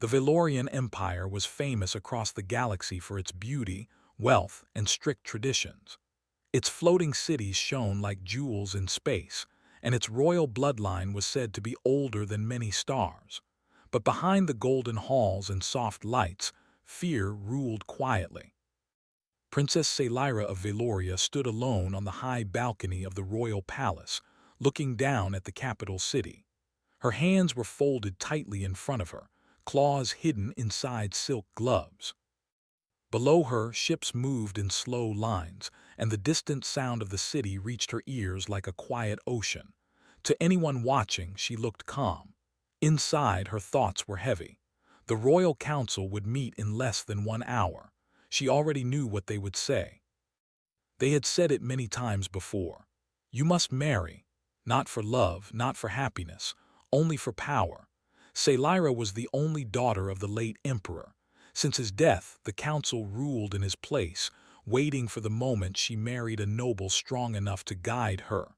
The Valorian Empire was famous across the galaxy for its beauty, wealth, and strict traditions. Its floating cities shone like jewels in space, and its royal bloodline was said to be older than many stars. But behind the golden halls and soft lights, fear ruled quietly. Princess Sailira of Valoria stood alone on the high balcony of the royal palace, looking down at the capital city. Her hands were folded tightly in front of her, claws hidden inside silk gloves. Below her, ships moved in slow lines, and the distant sound of the city reached her ears like a quiet ocean. To anyone watching, she looked calm. Inside, her thoughts were heavy. The royal council would meet in less than 1 hour. She already knew what they would say. They had said it many times before. You must marry, not for love, not for happiness, only for power. Sailira was the only daughter of the late emperor. Since his death, the council ruled in his place, waiting for the moment she married a noble strong enough to guide her.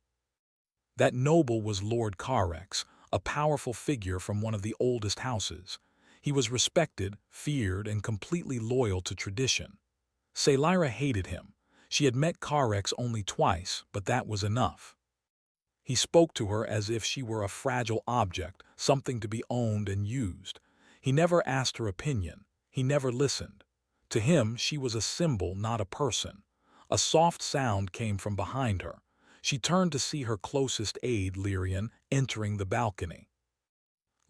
That noble was Lord Carex, a powerful figure from one of the oldest houses. He was respected, feared, and completely loyal to tradition. Sailira hated him. She had met Carex only twice, but that was enough. He spoke to her as if she were a fragile object, something to be owned and used. He never asked her opinion. He never listened. To him, she was a symbol, not a person. A soft sound came from behind her. She turned to see her closest aide, Lyrian, entering the balcony.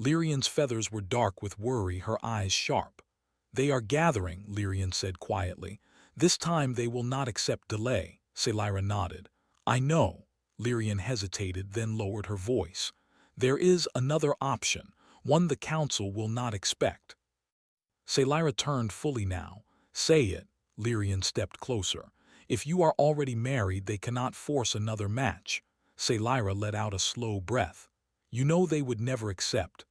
Lyrian's feathers were dark with worry, her eyes sharp. They are gathering, Lyrian said quietly. This time they will not accept delay. Sailira nodded. I know. Lyrian hesitated, then lowered her voice. There is another option, one the council will not expect. Sailira turned fully now. Say it. Lyrian stepped closer. If you are already married, they cannot force another match. Sailira let out a slow breath. You know they would never accept.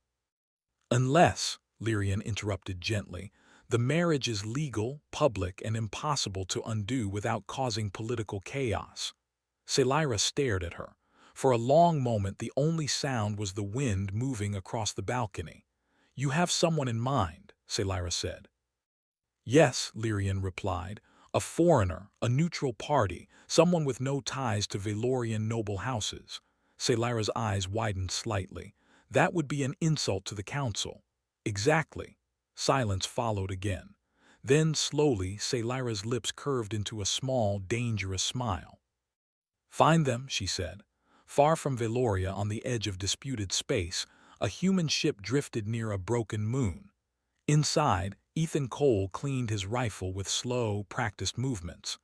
Unless, Lyrian interrupted gently, the marriage is legal, public, and impossible to undo without causing political chaos. Sailira stared at her. For a long moment, the only sound was the wind moving across the balcony. You have someone in mind, Sailira said. Yes, Lyrian replied. A foreigner, a neutral party, someone with no ties to Valorian noble houses. Sailira's eyes widened slightly. That would be an insult to the council. Exactly. Silence followed again. Then, slowly, Sailira's lips curved into a small, dangerous smile. Find them, she said. Far from Valoria, on the edge of disputed space, a human ship drifted near a broken moon. Inside, Ethan Cole cleaned his rifle with slow, practiced movements.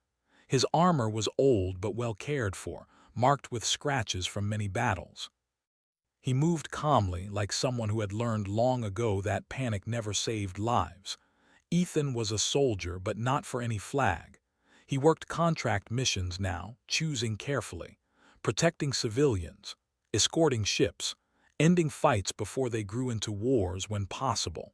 His armor was old but well cared for, marked with scratches from many battles. He moved calmly, like someone who had learned long ago that panic never saved lives. Ethan was a soldier, but not for any flag. He worked contract missions now, choosing carefully, protecting civilians, escorting ships, ending fights before they grew into wars when possible.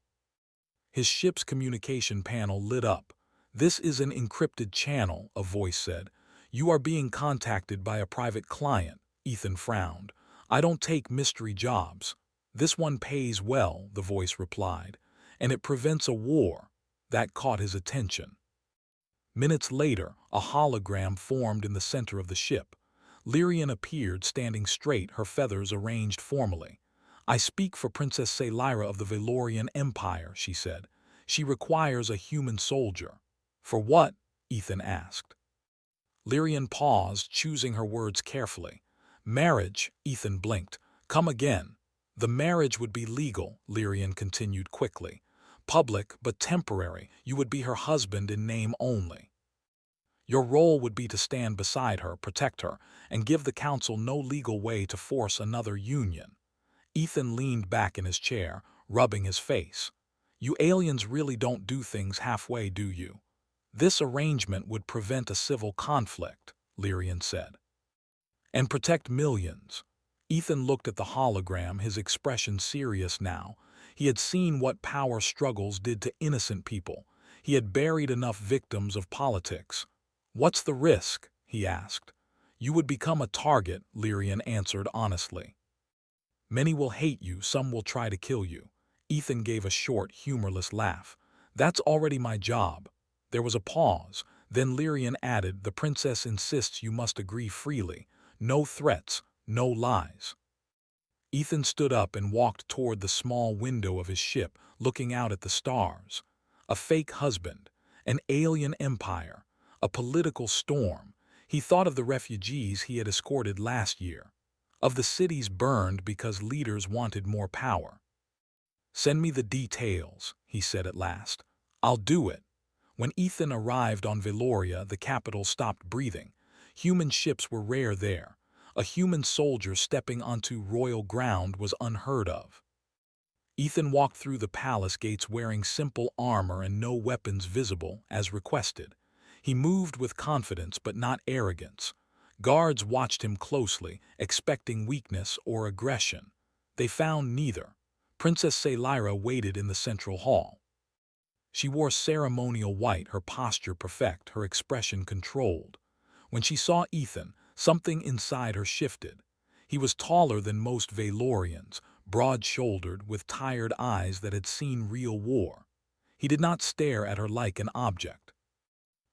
His ship's communication panel lit up. This is an encrypted channel, a voice said. You are being contacted by a private client. Ethan frowned. I don't take mystery jobs. This one pays well, the voice replied, and it prevents a war. That caught his attention. Minutes later, a hologram formed in the center of the ship. Lyrian appeared, standing straight, her feathers arranged formally. I speak for Princess Sailira of the Valorian Empire, she said. She requires a human soldier. For what? Ethan asked. Lyrian paused, choosing her words carefully. Marriage, Ethan blinked. Come again. The marriage would be legal, Lyrian continued quickly. Public, but temporary. You would be her husband in name only. Your role would be to stand beside her, protect her, and give the council no legal way to force another union. Ethan leaned back in his chair, rubbing his face. You aliens really don't do things halfway, do you? This arrangement would prevent a civil conflict, Lyrian said. And protect millions. Ethan looked at the hologram, his expression serious now. He had seen what power struggles did to innocent people. He had buried enough victims of politics. What's the risk? He asked. You would become a target, Lyrian answered honestly. Many will hate you, some will try to kill you. Ethan gave a short, humorless laugh. That's already my job. There was a pause. Then Lyrian added, the princess insists you must agree freely. No threats, no lies. Ethan stood up and walked toward the small window of his ship, looking out at the stars. A fake husband, an alien empire, a political storm. He thought of the refugees he had escorted last year, of the cities burned because leaders wanted more power. Send me the details, he said at last. I'll do it. When Ethan arrived on Veloria, the capital stopped breathing. Human ships were rare there. A human soldier stepping onto royal ground was unheard of. Ethan walked through the palace gates wearing simple armor and no weapons visible, as requested. He moved with confidence but not arrogance. Guards watched him closely, expecting weakness or aggression. They found neither. Princess Selyra waited in the central hall. She wore ceremonial white, her posture perfect, her expression controlled. When she saw Ethan, something inside her shifted. He was taller than most Valorians, broad-shouldered, with tired eyes that had seen real war. He did not stare at her like an object.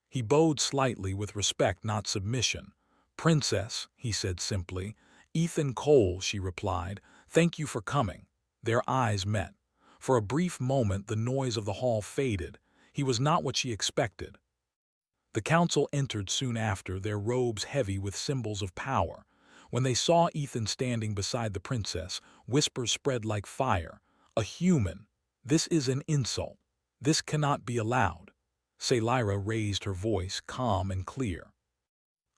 He bowed slightly with respect, not submission. "Princess," he said simply. "Ethan Cole," she replied. "Thank you for coming." Their eyes met. For a brief moment the noise of the hall faded. He was not what she expected. The council entered soon after, their robes heavy with symbols of power. When they saw Ethan standing beside the princess, whispers spread like fire. "A human! This is an insult. This cannot be allowed." Selyra raised her voice, calm and clear.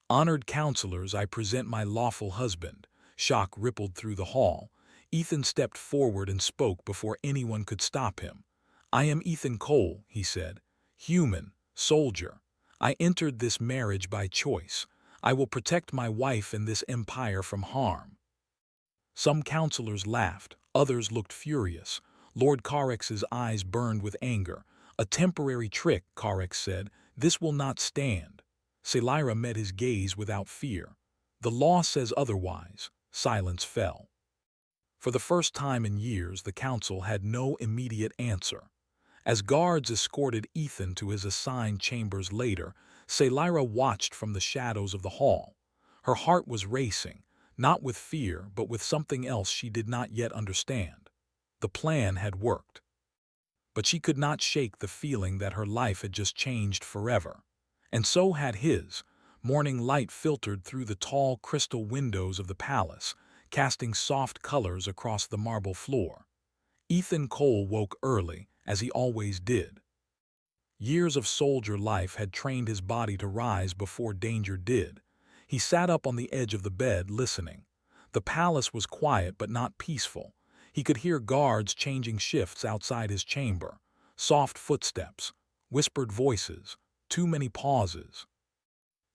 "Honored counselors, I present my lawful husband." Shock rippled through the hall. Ethan stepped forward and spoke before anyone could stop him. "I am Ethan Cole," he said. "Human, soldier. I entered this marriage by choice. I will protect my wife and this empire from harm." Some counselors laughed, others looked furious. Lord Carrex's eyes burned with anger. "A temporary trick," Carrex said. "This will not stand." Selyra met his gaze without fear. "The law says otherwise." Silence fell. For the first time in years, the council had no immediate answer. As guards escorted Ethan to his assigned chambers later, Selyra watched from the shadows of the hall. Her heart was racing, not with fear, but with something else she did not yet understand. The plan had worked. But she could not shake the feeling that her life had just changed forever. And so had his. Morning light filtered through the tall crystal windows of the palace, casting soft colors across the marble floor. Ethan Cole woke early, as he always did. Years of soldier life had trained his body to rise before danger did. He sat up on the edge of the bed, listening. The palace was quiet but not peaceful. He could hear guards changing shifts outside his chamber. Soft footsteps, whispered voices, too many pauses.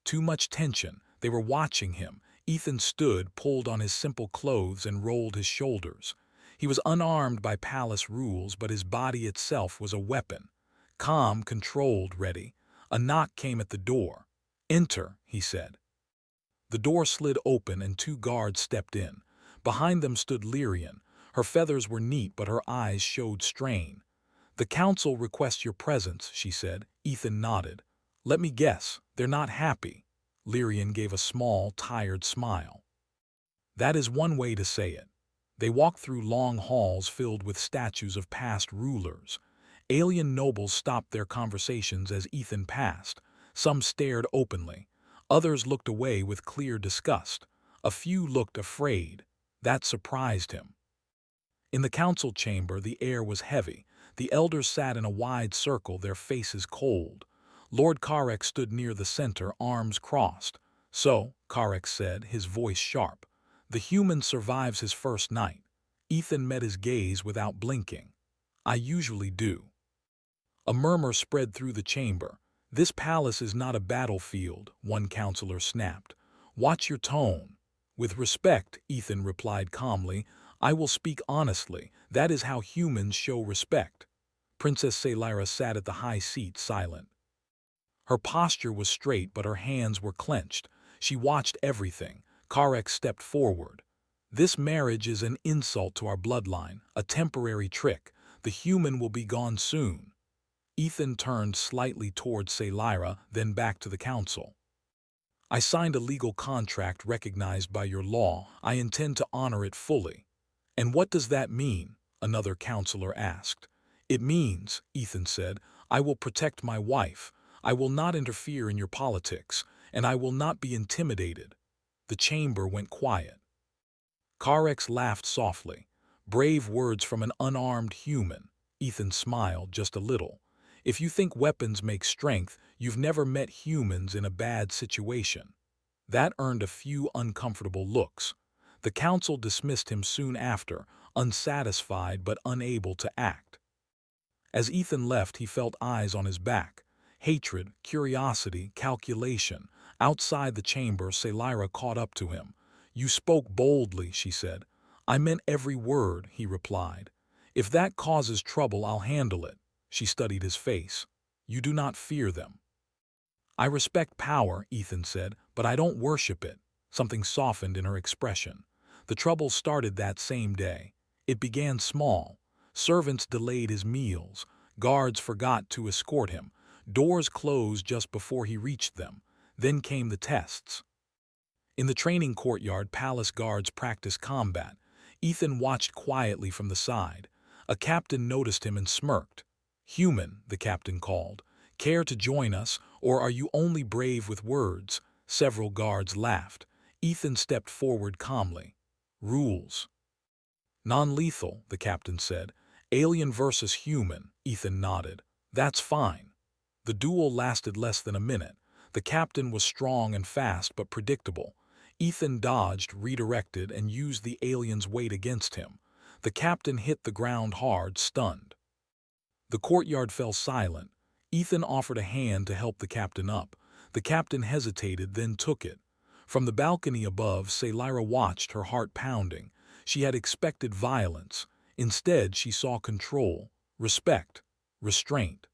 Too much tension. They were watching him. Ethan stood, pulled on his simple clothes, and rolled his shoulders. He was unarmed by palace rules, but his body itself was a weapon. Calm, controlled, ready. A knock came at the door. "Enter," he said. The door slid open and two guards stepped in. Behind them stood Lyrian. Her feathers were neat, but her eyes showed strain. "The council requests your presence," she said. Ethan nodded. "Let me guess, they're not happy." Lyrian gave a small, tired smile. "That is one way to say it." They walked through long halls filled with statues of past rulers. Alien nobles stopped their conversations as Ethan passed. Some stared openly. Others looked away with clear disgust. A few looked afraid. That surprised him. In the council chamber, the air was heavy. The elders sat in a wide circle, their faces cold. Lord Carrex stood near the center, arms crossed. "So," Carrex said, his voice sharp, "the human survives his first night." Ethan met his gaze without blinking. "I usually do." A murmur spread through the chamber. "This palace is not a battlefield," one counselor snapped. "Watch your tone." "With respect," Ethan replied calmly. "I will speak honestly. That is how humans show respect." Princess Selyra sat at the high seat, silent. Her posture was straight, but her hands were clenched. She watched everything. Carrex stepped forward. "This marriage is an insult to our bloodline, a temporary trick. The human will be gone soon. Ethan turned slightly toward Lyra, then back to the council. I signed a legal contract recognized by your law. I intend to honor it fully. And what does that mean? Another counselor asked. It means, Ethan said, I will protect my wife. I will not interfere in your politics, and I will not be intimidated. The chamber went quiet. Karex laughed softly. Brave words from an unarmed human. Ethan smiled just a little. If you think weapons make strength, you've never met humans in a bad situation. That earned a few uncomfortable looks. The council dismissed him soon after, unsatisfied but unable to act. As Ethan left, he felt eyes on his back. Hatred, curiosity, calculation. Outside the chamber, Lyra caught up to him. You spoke boldly, she said. I meant every word, he replied. If that causes trouble, I'll handle it. She studied his face. You do not fear them. I respect power, Ethan said, but I don't worship it. Something softened in her expression. The trouble started that same day. It began small. Servants delayed his meals. Guards forgot to escort him. Doors closed just before he reached them. Then came the tests. In the training courtyard, palace guards practiced combat. Ethan watched quietly from the side. A captain noticed him and smirked. Human, the captain called. Care to join us, or are you only brave with words? Several guards laughed. Ethan stepped forward calmly. Rules. Non-lethal, the captain said. Alien versus human, Ethan nodded. That's fine. The duel lasted less than a minute. The captain was strong and fast but predictable. Ethan dodged, redirected, and used the alien's weight against him. The captain hit the ground hard, stunned. The courtyard fell silent. Ethan offered a hand to help the captain up. The captain hesitated, then took it. From the balcony above, Lyra watched, her heart pounding. She had expected violence. Instead, she saw control, respect, restraint.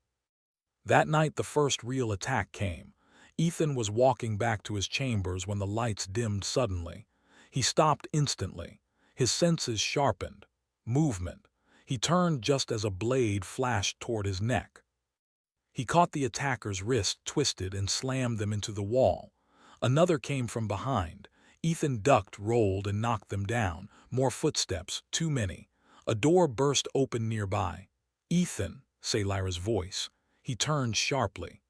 That night, the first real attack came. Ethan was walking back to his chambers when the lights dimmed suddenly. He stopped instantly. His senses sharpened. Movement. He turned just as a blade flashed toward his neck. He caught the attacker's wrist, twisted, and slammed them into the wall. Another came from behind. Ethan ducked, rolled, and knocked them down. More footsteps, too many. A door burst open nearby. Ethan, Lyra's voice. He turned sharply.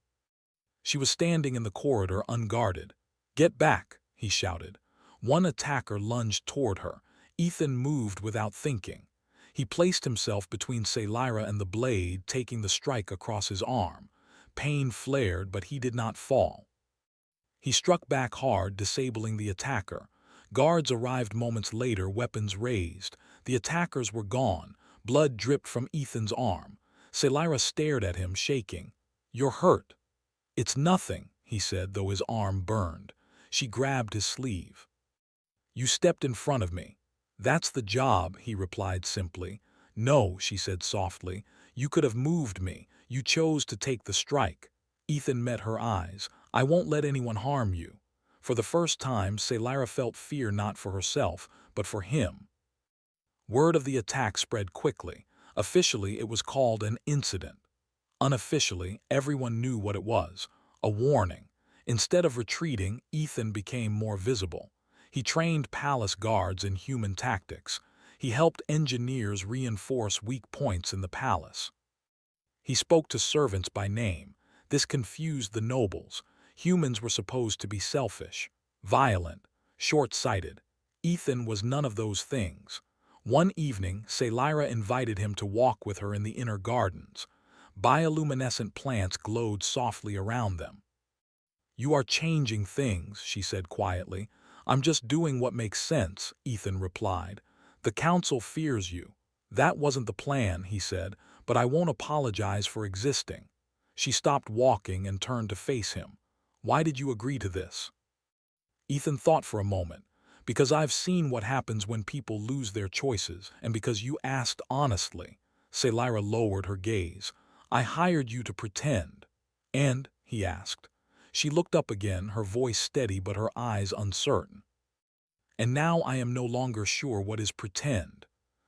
She was standing in the corridor, unguarded. Get back, he shouted. One attacker lunged toward her. Ethan moved without thinking. He placed himself between Lyra and the blade, taking the strike across his arm. Pain flared, but he did not fall. He struck back hard, disabling the attacker. Guards arrived moments later, weapons raised. The attackers were gone. Blood dripped from Ethan's arm. Lyra stared at him, shaking. You're hurt. It's nothing, he said, though his arm burned. She grabbed his sleeve. You stepped in front of me. That's the job, he replied simply. No, she said softly. You could have moved me. You chose to take the strike. Ethan met her eyes. I won't let anyone harm you. For the first time, Lyra felt fear not for herself, but for him. Word of the attack spread quickly. Officially, it was called an incident. Unofficially, everyone knew what it was. A warning. Instead of retreating, Ethan became more visible. He trained palace guards in human tactics. He helped engineers reinforce weak points in the palace. He spoke to servants by name. This confused the nobles. Humans were supposed to be selfish, violent, short-sighted. Ethan was none of those things. One evening, Lyra invited him to walk with her in the inner gardens. Bioluminescent plants glowed softly around them. You are changing things, she said quietly. I'm just doing what makes sense, Ethan replied. The council fears you. That wasn't the plan, he said, but I won't apologize for existing. She stopped walking and turned to face him. Why did you agree to this? Ethan thought for a moment. Because I've seen what happens when people lose their choices, and because you asked honestly. Lyra lowered her gaze. I hired you to pretend. And, he asked. She looked up again, her voice steady but her eyes uncertain. And now I am no longer sure what is pretend.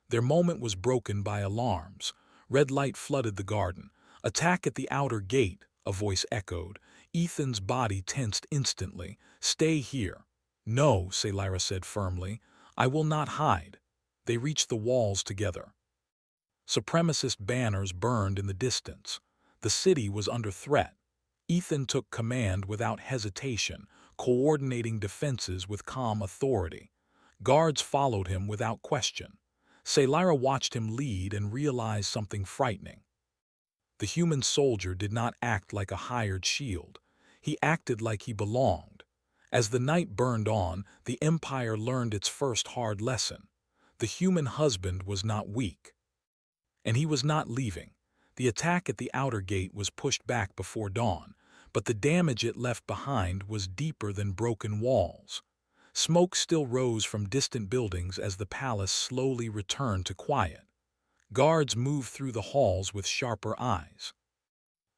Their moment was broken by alarms. Red light flooded the garden. "Attack at the outer gate," a voice echoed. Ethan's body tensed instantly. "Stay here." "No," Scifi said firmly. "I will not hide." They reached the walls together. Supremacist banners burned in the distance. The city was under threat. Ethan took command without hesitation, coordinating defenses with calm authority. Guards followed him without question. Scifi watched him lead and realized something frightening. The human soldier did not act like a hired shield. He acted like he belonged. As the night burned on, the Empire learned its first hard lesson. The human husband was not weak. And he was not leaving. The attack at the outer gate was pushed back before dawn, but the damage it left behind was deeper than broken walls. Smoke still rose from distant buildings as the palace slowly returned to quiet. Guards moved through the halls with sharper eyes.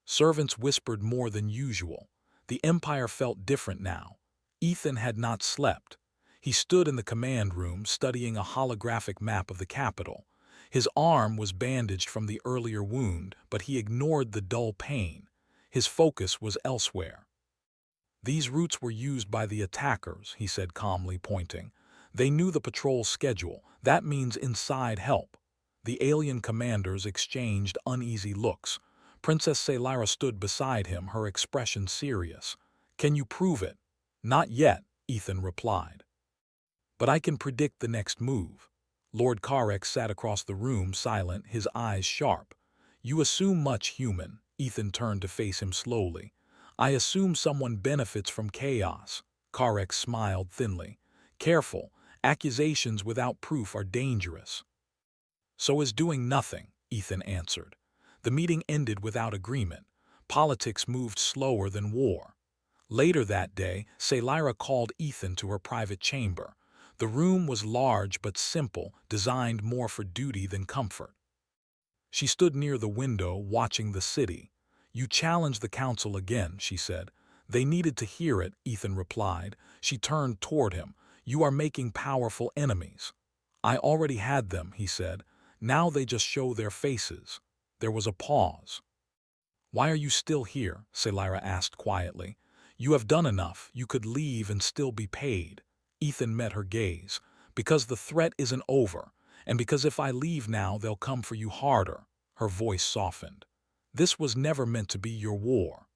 Servants whispered more than usual. The Empire felt different now. Ethan had not slept. He stood in the command room studying a holographic map of the capital. His arm was bandaged from the earlier wound, but he ignored the dull pain. His focus was elsewhere. "These routes were used by the attackers," he said calmly, pointing. "They knew the patrol schedule. That means inside help." The alien commanders exchanged uneasy looks. Princess Scifi stood beside him, her expression serious. "Can you prove it?" "Not yet," Ethan replied. "But I can predict the next move." Lord Carrex sat across the room, silent, his eyes sharp. "You assume much, human." Ethan turned to face him slowly. "I assume someone benefits from chaos." Carrex smiled thinly. "Careful. Accusations without proof are dangerous." "So is doing nothing," Ethan answered. The meeting ended without agreement. Politics moved slower than war. Later that day, Scifi called Ethan to her private chamber. The room was large but simple, designed more for duty than comfort. She stood near the window, watching the city. "You challenged the council again," she said. "They needed to hear it," Ethan replied. She turned toward him. "You are making powerful enemies." "I already had them," he said. "Now they just show their faces." There was a pause. "Why are you still here?" Scifi asked quietly. "You have done enough. You could leave and still be paid." Ethan met her gaze. "Because the threat isn't over, and because if I leave now, they'll come for you harder." Her voice softened. "This was never meant to be your war."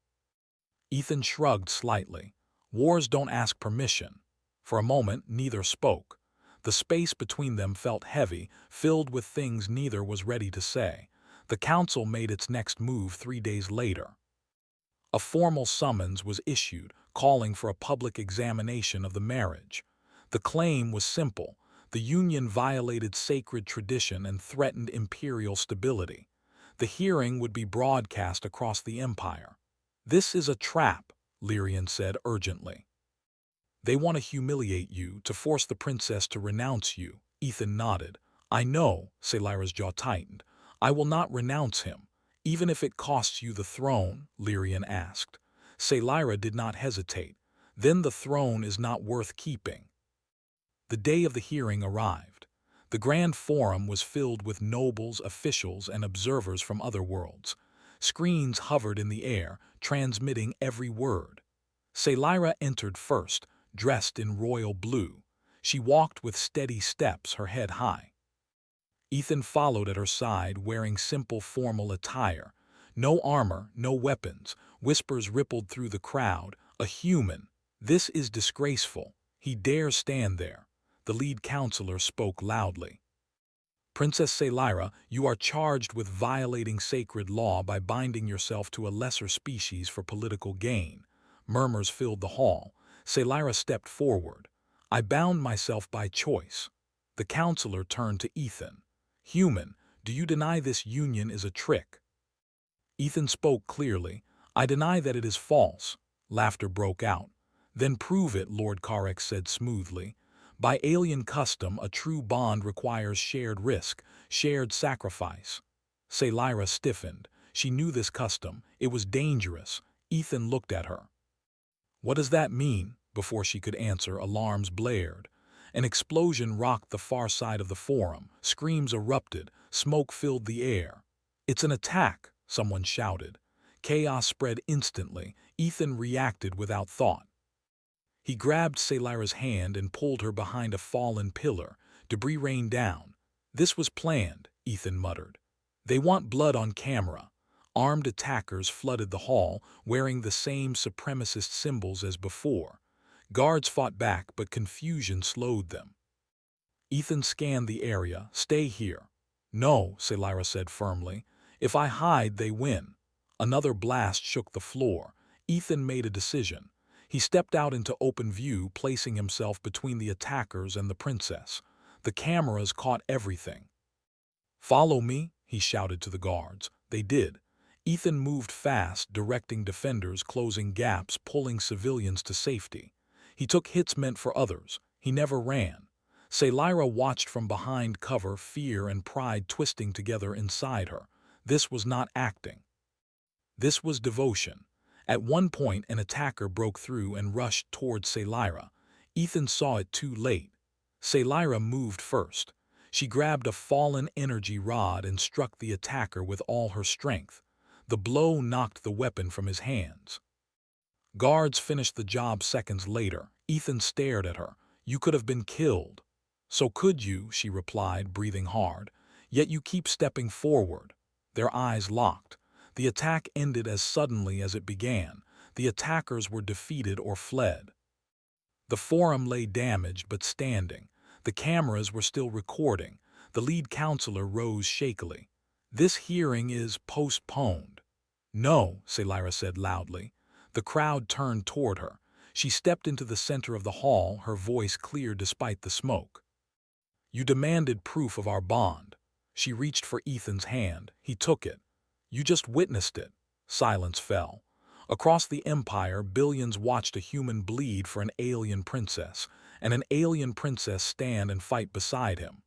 Ethan shrugged slightly. "Wars don't ask permission." For a moment, neither spoke. The space between them felt heavy, filled with things neither was ready to say. The council made its next move 3 days later. A formal summons was issued, calling for a public examination of the marriage. The claim was simple. The union violated sacred tradition and threatened imperial stability. The hearing would be broadcast across the empire. "This is a trap," Lyrian said urgently. "They want to humiliate you, to force the princess to renounce you." Ethan nodded. "I know," Scifi's jaw tightened. "I will not renounce him." "Even if it costs you the throne?" Lyrian asked. Scifi did not hesitate. "Then the throne is not worth keeping." The day of the hearing arrived. The grand forum was filled with nobles, officials, and observers from other worlds. Screens hovered in the air, transmitting every word. Scifi entered first, dressed in royal blue. She walked with steady steps, her head high. Ethan followed at her side, wearing simple formal attire. No armor, no weapons. Whispers rippled through the crowd. "A human. This is disgraceful. He dares stand there." The lead counselor spoke loudly. "Princess Scifi, you are charged with violating sacred law by binding yourself to a lesser species for political gain." Murmurs filled the hall. Scifi stepped forward. "I bound myself by choice." The counselor turned to Ethan. "Human, do you deny this union is a trick?" Ethan spoke clearly. "I deny that it is false." Laughter broke out. "Then prove it," Lord Carrex said smoothly. "By alien custom, a true bond requires shared risk, shared sacrifice." Scifi stiffened. She knew this custom. It was dangerous. Ethan looked at her. "What does that mean?" Before she could answer, alarms blared. An explosion rocked the far side of the forum. Screams erupted. Smoke filled the air. It's an attack, someone shouted. Chaos spread instantly. Ethan reacted without thought. He grabbed Celira's hand and pulled her behind a fallen pillar. Debris rained down. This was planned, Ethan muttered. They want blood on camera. Armed attackers flooded the hall, wearing the same supremacist symbols as before. Guards fought back, but confusion slowed them. Ethan scanned the area. Stay here. No, Celira said firmly. If I hide, they win. Another blast shook the floor. Ethan made a decision. He stepped out into open view, placing himself between the attackers and the princess. The cameras caught everything. Follow me, he shouted to the guards. They did. Ethan moved fast, directing defenders, closing gaps, pulling civilians to safety. He took hits meant for others. He never ran. Celira watched from behind cover, fear and pride twisting together inside her. This was not acting. This was devotion. At one point, an attacker broke through and rushed towards Celira. Ethan saw it too late. Celira moved first. She grabbed a fallen energy rod and struck the attacker with all her strength. The blow knocked the weapon from his hands. Guards finished the job seconds later. Ethan stared at her. You could have been killed. So could you, she replied, breathing hard. Yet you keep stepping forward. Their eyes locked. The attack ended as suddenly as it began. The attackers were defeated or fled. The forum lay damaged but standing. The cameras were still recording. The lead counselor rose shakily. This hearing is postponed. No, Celira said loudly. The crowd turned toward her. She stepped into the center of the hall, her voice clear despite the smoke. You demanded proof of our bond. She reached for Ethan's hand. He took it. You just witnessed it. Silence fell. Across the empire, billions watched a human bleed for an alien princess, and an alien princess stand and fight beside him.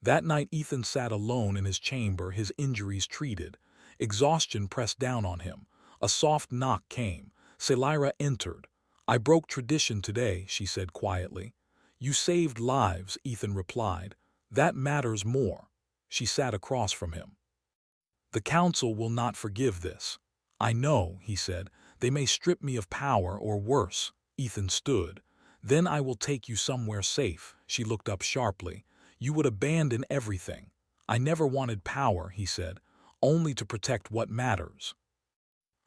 That night, Ethan sat alone in his chamber, his injuries treated. Exhaustion pressed down on him. A soft knock came. Celira entered. I broke tradition today, she said quietly. You saved lives, Ethan replied. That matters more. She sat across from him. The council will not forgive this. I know, he said. They may strip me of power or worse. Ethan stood. Then I will take you somewhere safe. She looked up sharply. You would abandon everything. I never wanted power, he said, only to protect what matters.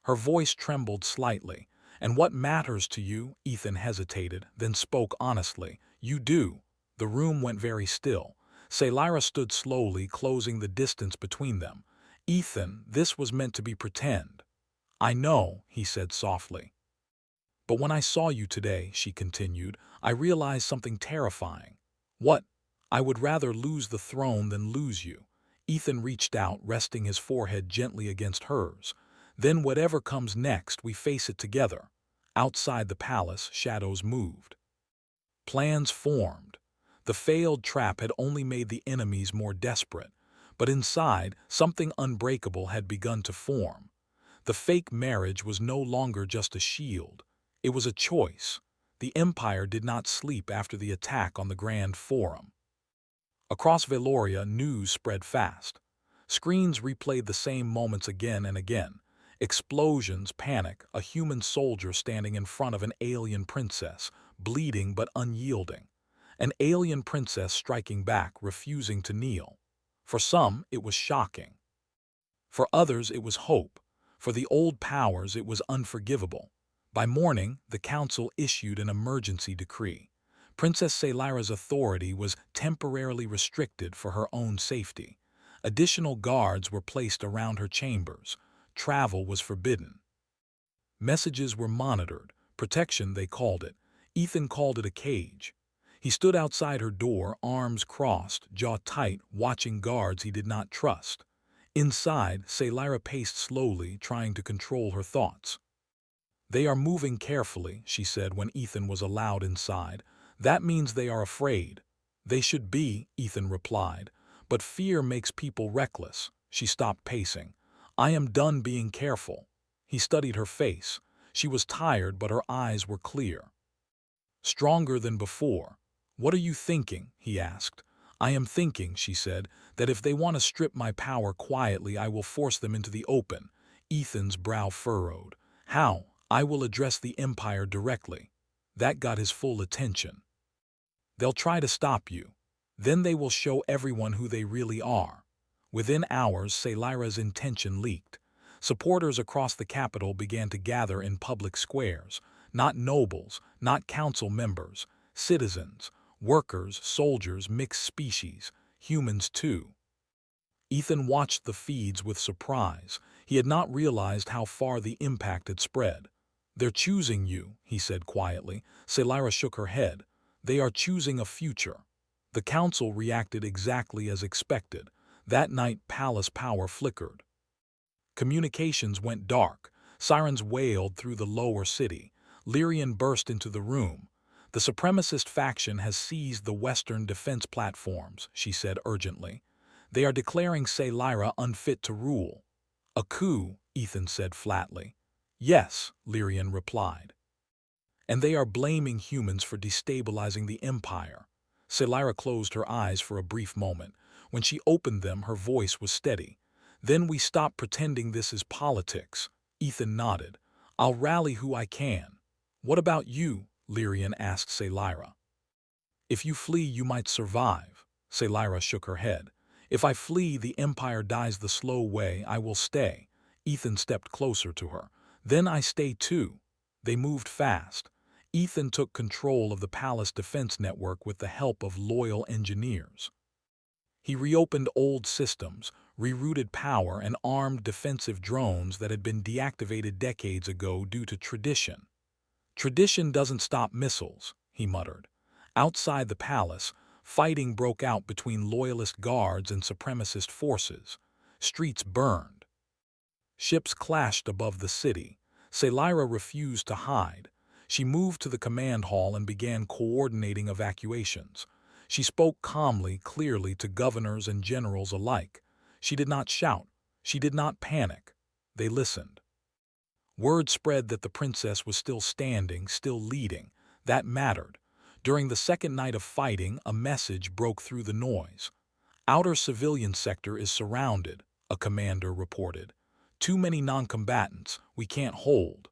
Her voice trembled slightly. And what matters to you? Ethan hesitated, then spoke honestly. You do. The room went very still. Celira stood slowly, closing the distance between them. Ethan, this was meant to be pretend. I know, he said softly. But when I saw you today, she continued, I realized something terrifying. What? I would rather lose the throne than lose you. Ethan reached out, resting his forehead gently against hers. Then whatever comes next, we face it together. Outside the palace, shadows moved. Plans formed. The failed trap had only made the enemies more desperate. But inside, something unbreakable had begun to form. The fake marriage was no longer just a shield. It was a choice. The Empire did not sleep after the attack on the Grand Forum. Across Valoria, news spread fast. Screens replayed the same moments again and again. Explosions, panic, a human soldier standing in front of an alien princess, bleeding but unyielding. An alien princess striking back, refusing to kneel. For some, it was shocking. For others, it was hope. For the old powers, it was unforgivable. By morning, the council issued an emergency decree. Princess Celira's authority was temporarily restricted for her own safety. Additional guards were placed around her chambers. Travel was forbidden. Messages were monitored. Protection, they called it. Ethan called it a cage. He stood outside her door, arms crossed, jaw tight, watching guards he did not trust. Inside, Celira paced slowly, trying to control her thoughts. They are moving carefully, she said when Ethan was allowed inside. That means they are afraid. They should be, Ethan replied. But fear makes people reckless. She stopped pacing. I am done being careful. He studied her face. She was tired, but her eyes were clear. Stronger than before. What are you thinking? He asked. I am thinking, she said, that if they want to strip my power quietly, I will force them into the open. Ethan's brow furrowed. How? I will address the Empire directly. That got his full attention. They'll try to stop you. Then they will show everyone who they really are. Within hours, Scifi's intention leaked. Supporters across the capital began to gather in public squares. Not nobles, not council members, citizens, workers, soldiers, mixed species, humans too. Ethan watched the feeds with surprise. He had not realized how far the impact had spread. They're choosing you, he said quietly. Sci shook her head. They are choosing a future. The council reacted exactly as expected. That night, palace power flickered. Communications went dark. Sirens wailed through the lower city. Lyrian burst into the room. The supremacist faction has seized the western defense platforms, she said urgently. They are declaring Sci unfit to rule. A coup, Ethan said flatly. Yes, Lyrian replied. And they are blaming humans for destabilizing the Empire. Sci closed her eyes for a brief moment. When she opened them, her voice was steady. Then we stop pretending this is politics. Ethan nodded. I'll rally who I can. What about you? Lyrian asked Sci. If you flee, you might survive. Sci shook her head. If I flee, the Empire dies the slow way, I will stay. Ethan stepped closer to her. Then I stay too. They moved fast. Ethan took control of the palace defense network with the help of loyal engineers. He reopened old systems, rerouted power, and armed defensive drones that had been deactivated decades ago due to tradition. Tradition doesn't stop missiles, he muttered. Outside the palace, fighting broke out between loyalist guards and supremacist forces. Streets burned. Ships clashed above the city. Sci refused to hide. She moved to the command hall and began coordinating evacuations. She spoke calmly, clearly to governors and generals alike. She did not shout. She did not panic. They listened. Word spread that the princess was still standing, still leading. That mattered. During the second night of fighting, a message broke through the noise. Outer civilian sector is surrounded, a commander reported. Too many non-combatants, we can't hold.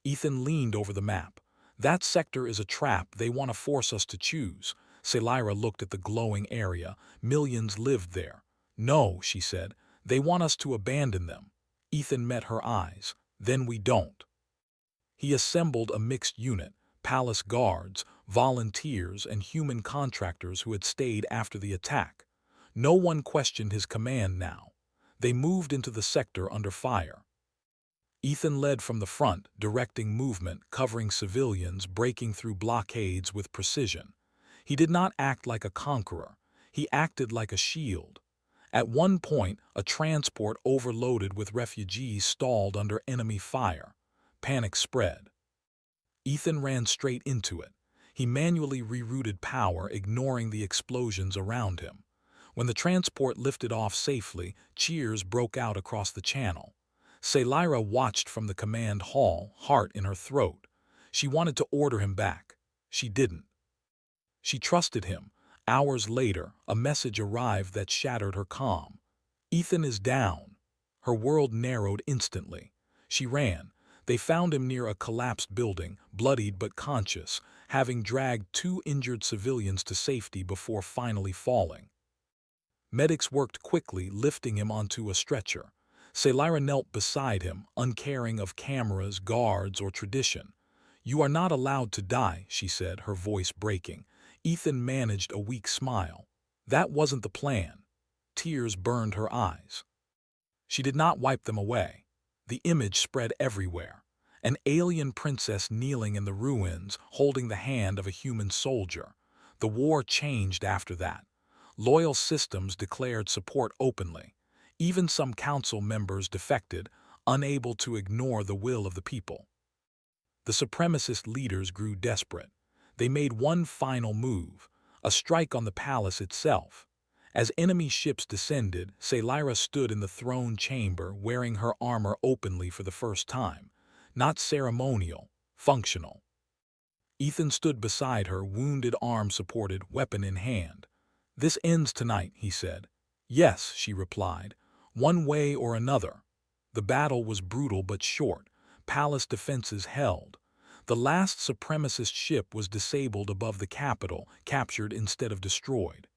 Ethan leaned over the map. That sector is a trap, they want to force us to choose. Sci looked at the glowing area. Millions lived there. No, she said, they want us to abandon them. Ethan met her eyes. Then we don't. He assembled a mixed unit, palace guards, volunteers, and human contractors who had stayed after the attack. No one questioned his command now. They moved into the sector under fire. Ethan led from the front, directing movement, covering civilians, breaking through blockades with precision. He did not act like a conqueror. He acted like a shield. At one point, a transport overloaded with refugees stalled under enemy fire. Panic spread. Ethan ran straight into it. He manually rerouted power, ignoring the explosions around him. When the transport lifted off safely, cheers broke out across the channel. Sci watched from the command hall, heart in her throat. She wanted to order him back. She didn't. She trusted him. Hours later, a message arrived that shattered her calm. Ethan is down. Her world narrowed instantly. She ran. They found him near a collapsed building, bloodied but conscious, having dragged 2 injured civilians to safety before finally falling. Medics worked quickly, lifting him onto a stretcher. Sci knelt beside him, uncaring of cameras, guards, or tradition. You are not allowed to die, she said, her voice breaking. Ethan managed a weak smile. That wasn't the plan. Tears burned her eyes. She did not wipe them away. The image spread everywhere. An alien princess kneeling in the ruins, holding the hand of a human soldier. The war changed after that. Loyal systems declared support openly. Even some council members defected, unable to ignore the will of the people. The supremacist leaders grew desperate. They made one final move, a strike on the palace itself. As enemy ships descended, Sci stood in the throne chamber, wearing her armor openly for the first time. Not ceremonial, functional. Ethan stood beside her, wounded arm supported, weapon in hand. "This ends tonight," he said. "Yes," she replied, "one way or another." The battle was brutal but short. Palace defenses held. The last supremacist ship was disabled above the capital, captured instead of destroyed.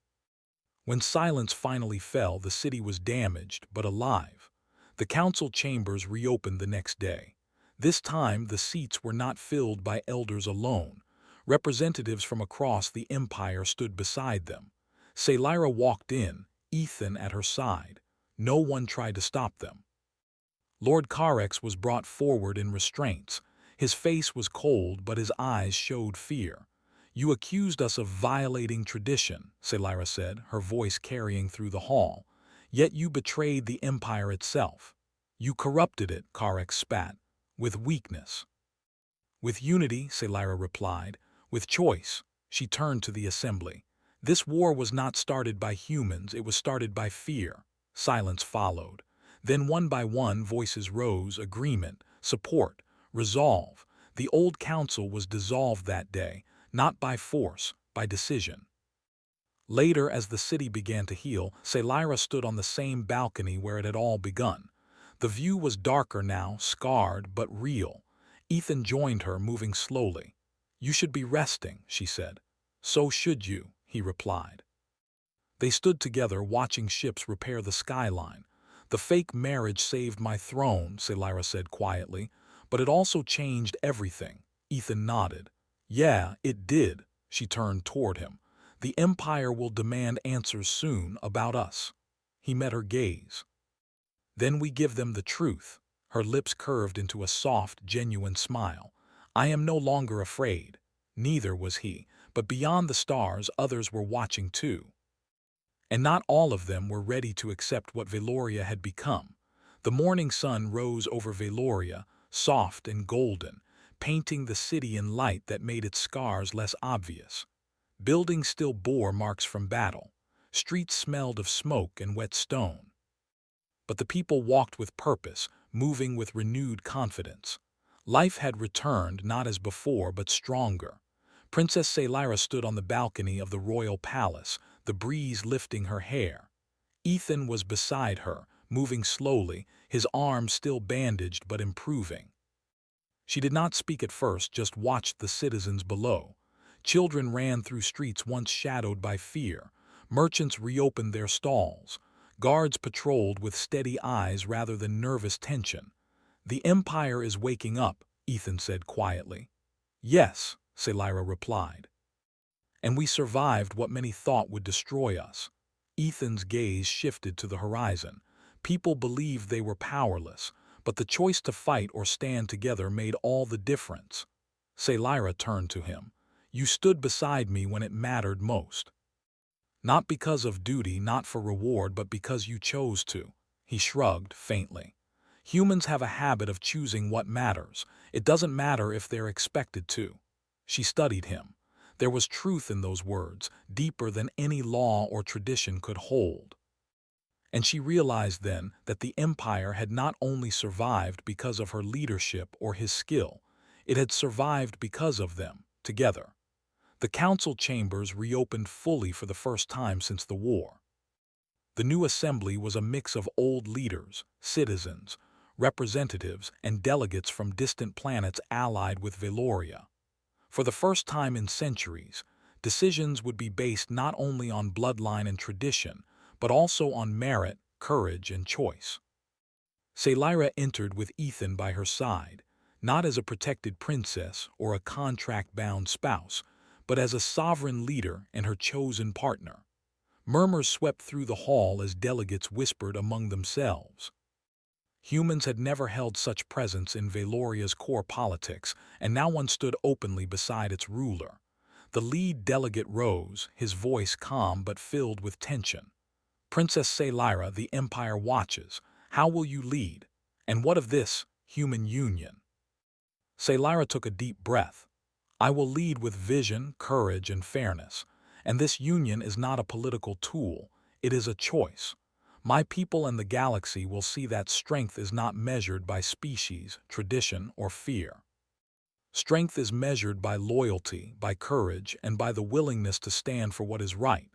When silence finally fell, the city was damaged but alive. The council chambers reopened the next day. This time, the seats were not filled by elders alone. Representatives from across the empire stood beside them. Selyra walked in, Ethan at her side. No one tried to stop them. Lord Carex was brought forward in restraints. His face was cold, but his eyes showed fear. "You accused us of violating tradition," Selyra said, her voice carrying through the hall. "Yet you betrayed the empire itself. You corrupted it," Carex spat, "with weakness." "With unity," Selyra replied. "With choice." She turned to the assembly. "This war was not started by humans, it was started by fear." Silence followed. Then one by one voices rose: agreement, support, resolve. The old council was dissolved that day, not by force, by decision. Later, as the city began to heal, Selyra stood on the same balcony where it had all begun. The view was darker now, scarred but real. Ethan joined her, moving slowly. "You should be resting," she said. "So should you," he replied. They stood together, watching ships repair the skyline. "The fake marriage saved my throne," Selyra said quietly, "but it also changed everything." Ethan nodded. "Yeah, it did." She turned toward him. "The Empire will demand answers soon about us." He met her gaze. "Then we give them the truth." Her lips curved into a soft, genuine smile. "I am no longer afraid." Neither was he, but beyond the stars others were watching too. And not all of them were ready to accept what Valoria had become. The morning sun rose over Valoria, soft and golden, painting the city in light that made its scars less obvious. Buildings still bore marks from battle. Streets smelled of smoke and wet stone. But the people walked with purpose, moving with renewed confidence. Life had returned, not as before, but stronger. Princess Selyra stood on the balcony of the royal palace, the breeze lifting her hair. Ethan was beside her, moving slowly, his arms still bandaged but improving. She did not speak at first, just watched the citizens below. Children ran through streets once shadowed by fear. Merchants reopened their stalls. Guards patrolled with steady eyes rather than nervous tension. "The Empire is waking up," Ethan said quietly. "Yes," Selyra replied. "And we survived what many thought would destroy us." Ethan's gaze shifted to the horizon. People believed they were powerless, but the choice to fight or stand together made all the difference. Selyra turned to him. "You stood beside me when it mattered most. Not because of duty, not for reward, but because you chose to." He shrugged faintly. "Humans have a habit of choosing what matters. It doesn't matter if they're expected to." She studied him. There was truth in those words, deeper than any law or tradition could hold. And she realized then that the empire had not only survived because of her leadership or his skill, it had survived because of them, together. The council chambers reopened fully for the first time since the war. The new assembly was a mix of old leaders, citizens, representatives, and delegates from distant planets allied with Valoria. For the first time in centuries, decisions would be based not only on bloodline and tradition, but also on merit, courage, and choice. Selyra entered with Ethan by her side, not as a protected princess or a contract-bound spouse, but as a sovereign leader and her chosen partner. Murmurs swept through the hall as delegates whispered among themselves. Humans had never held such presence in Valoria's core politics, and now one stood openly beside its ruler. The lead delegate rose, his voice calm but filled with tension. "Princess Selyra, the Empire watches. How will you lead? And what of this human union?" Selyra took a deep breath. "I will lead with vision, courage, and fairness. And this union is not a political tool, it is a choice. My people and the galaxy will see that strength is not measured by species, tradition, or fear. Strength is measured by loyalty, by courage, and by the willingness to stand for what is right."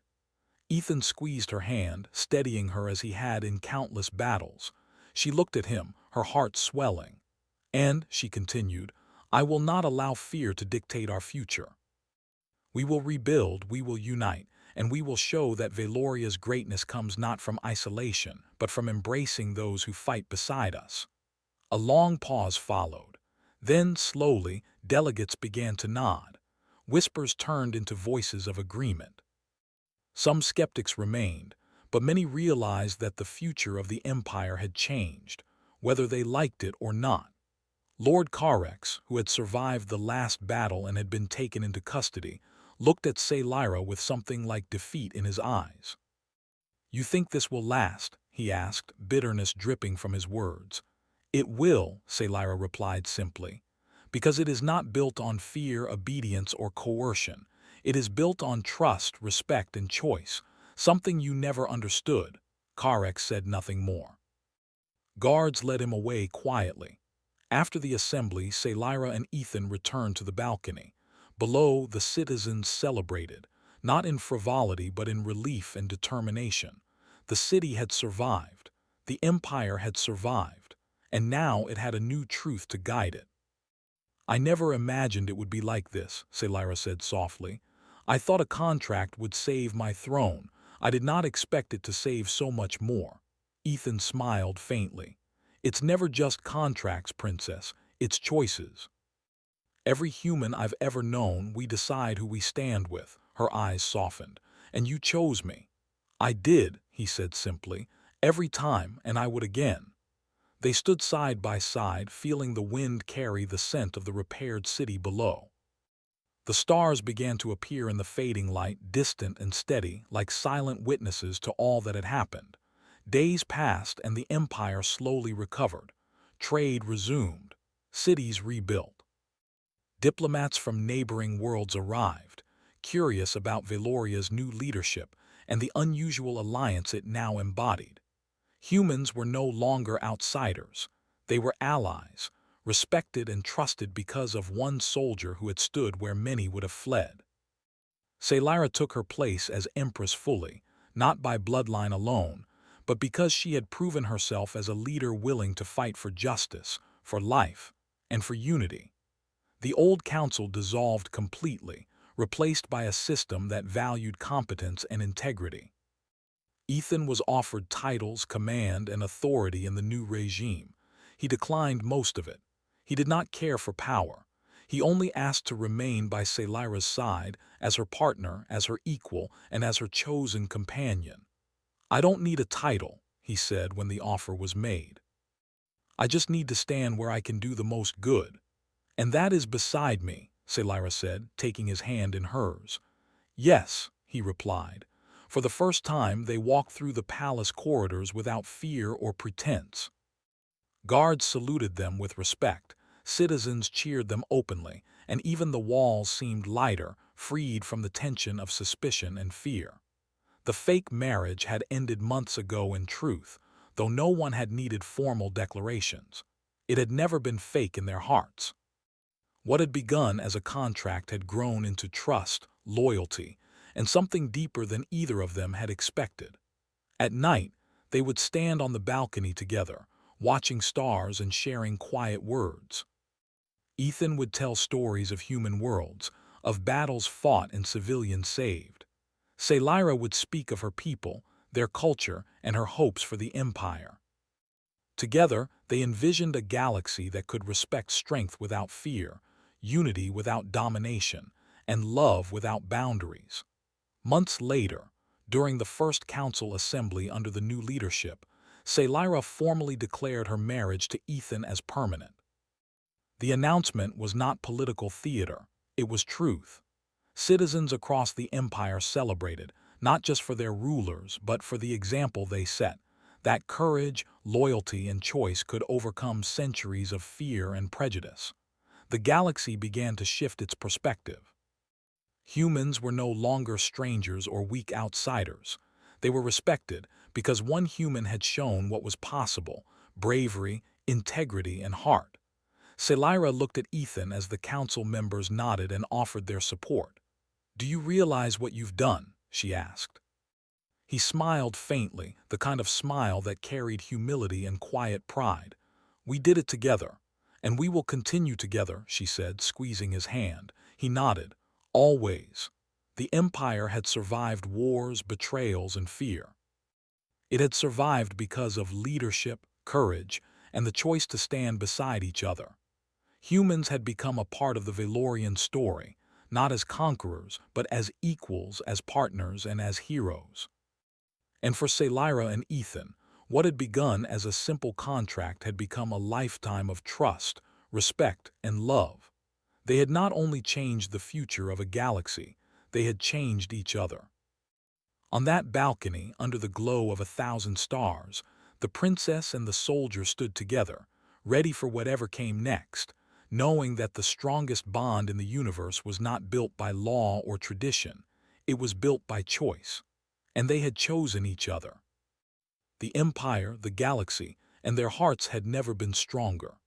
Ethan squeezed her hand, steadying her as he had in countless battles. She looked at him, her heart swelling. "And," she continued, "I will not allow fear to dictate our future. We will rebuild, we will unite, and we will show that Valoria's greatness comes not from isolation, but from embracing those who fight beside us." A long pause followed. Then, slowly, delegates began to nod. Whispers turned into voices of agreement. Some skeptics remained, but many realized that the future of the empire had changed, whether they liked it or not. Lord Carex, who had survived the last battle and had been taken into custody, looked at Saylyra with something like defeat in his eyes. "You think this will last?" he asked, bitterness dripping from his words. "It will," Saylyra replied simply, "because it is not built on fear, obedience, or coercion. It is built on trust, respect, and choice, something you never understood." Carex said nothing more. Guards led him away quietly. After the assembly, Saylyra and Ethan returned to the balcony. Below, the citizens celebrated, not in frivolity but in relief and determination. The city had survived. The empire had survived. And now it had a new truth to guide it. "I never imagined it would be like this," Saylyra said softly. "I thought a contract would save my throne. I did not expect it to save so much more." Ethan smiled faintly. "It's never just contracts, Princess. It's choices. Every human I've ever known, we decide who we stand with." Her eyes softened. "And you chose me." "I did," he said simply. "Every time, and I would again." They stood side by side, feeling the wind carry the scent of the repaired city below. The stars began to appear in the fading light, distant and steady, like silent witnesses to all that had happened. Days passed and the empire slowly recovered. Trade resumed. Cities rebuilt. Diplomats from neighboring worlds arrived, curious about Valoria's new leadership and the unusual alliance it now embodied. Humans were no longer outsiders. They were allies, respected and trusted because of one soldier who had stood where many would have fled. Saylyra took her place as Empress fully, not by bloodline alone, but because she had proven herself as a leader willing to fight for justice, for life, and for unity. The old council dissolved completely, replaced by a system that valued competence and integrity. Ethan was offered titles, command, and authority in the new regime. He declined most of it. He did not care for power. He only asked to remain by Saylyra's side, as her partner, as her equal, and as her chosen companion. "I don't need a title," he said when the offer was made. "I just need to stand where I can do the most good. And that is beside me," Saylyra said, taking his hand in hers. "Yes," he replied. For the first time, they walked through the palace corridors without fear or pretense. Guards saluted them with respect, citizens cheered them openly, and even the walls seemed lighter, freed from the tension of suspicion and fear. The fake marriage had ended months ago in truth, though no one had needed formal declarations. It had never been fake in their hearts. What had begun as a contract had grown into trust, loyalty, and something deeper than either of them had expected. At night, they would stand on the balcony together, watching stars and sharing quiet words. Ethan would tell stories of human worlds, of battles fought and civilians saved. Saylyra would speak of her people, their culture, and her hopes for the empire. Together, they envisioned a galaxy that could respect strength without fear, unity without domination, and love without boundaries. Months later, during the first council assembly under the new leadership, Saylyra formally declared her marriage to Ethan as permanent. The announcement was not political theater, it was truth. Citizens across the empire celebrated, not just for their rulers, but for the example they set, that courage, loyalty, and choice could overcome centuries of fear and prejudice. The galaxy began to shift its perspective. Humans were no longer strangers or weak outsiders. They were respected because one human had shown what was possible: bravery, integrity, and heart. Saylyra looked at Ethan as the council members nodded and offered their support. "Do you realize what you've done?" she asked. He smiled faintly, the kind of smile that carried humility and quiet pride. "We did it together, and we will continue together," she said, squeezing his hand. He nodded. "Always." The empire had survived wars, betrayals, and fear. It had survived because of leadership, courage, and the choice to stand beside each other. Humans had become a part of the Valorian story, not as conquerors, but as equals, as partners, and as heroes. And for Celira and Ethan, what had begun as a simple contract had become a lifetime of trust, respect, and love. They had not only changed the future of a galaxy, they had changed each other. On that balcony, under the glow of 1,000 stars, the princess and the soldier stood together, ready for whatever came next, knowing that the strongest bond in the universe was not built by law or tradition, it was built by choice. And they had chosen each other. The empire, the galaxy, and their hearts had never been stronger.